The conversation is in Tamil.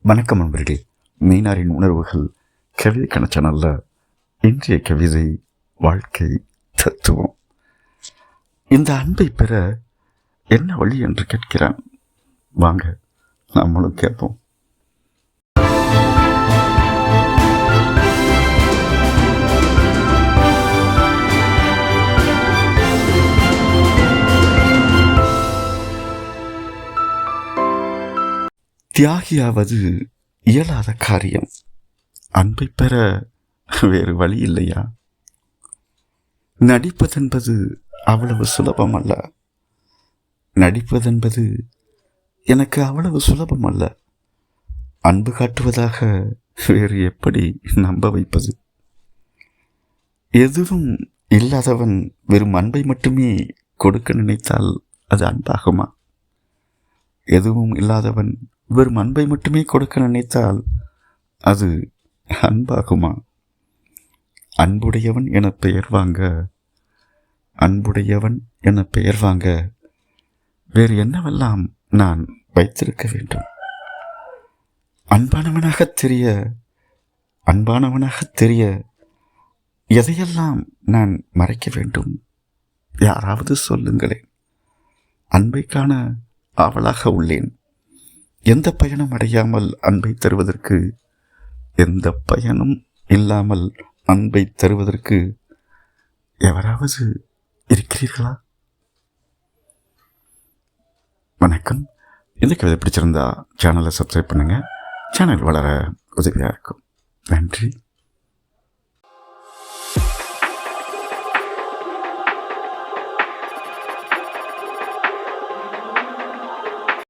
வணக்கம் நண்பர்களே. மீனாரின் உணர்வுகள் கவிதைக்கான சேனலில் இன்றைய கவிதை வாழ்க்கை தத்துவம். இந்த அன்பை பெற என்ன வழி என்று கேட்கிறான். வாங்க நம்மளும் கேட்போம். தியாகியாவது இயலாத காரியம். அன்பை பெற வேறு வழி இல்லையா? நடிப்பதென்பது அவ்வளவு சுலபம் அல்ல. நடிப்பதென்பது எனக்கு அவ்வளவு சுலபம் அல்ல. அன்பு காட்டுவதாக வேறு எப்படி நம்ப வைப்பது? எதுவும் இல்லாதவன் வெறும் அன்பை மட்டுமே கொடுக்க நினைத்தால் அது அன்பாகுமா? எதுவும் இல்லாதவன் வெறும் அன்பை மட்டுமே கொடுக்க நினைத்தால் அது அன்பாகுமா? அன்புடையவன் என பெயர் வாங்க, அன்புடையவன் என பெயர் வாங்க வேறு என்னவெல்லாம் நான் வைத்திருக்க வேண்டும்? அன்பானவனாக தெரிய எதையெல்லாம் நான் மறைக்க வேண்டும்? யாராவது சொல்லுங்களேன். அன்பை காண ஆவலாக உள்ளேன். எந்த பயனும் அடையாமல் அன்பை தருவதற்கு, எந்த பயனும் இல்லாமல் அன்பை தருவதற்கு எவராவது இருக்கிறீர்களா? வணக்கம். இந்த கவிதை பிடிச்சிருந்தா சேனலை சப்ஸ்கிரைப் பண்ணுங்கள். சேனல் வளர உதவியாக இருக்கும். நன்றி.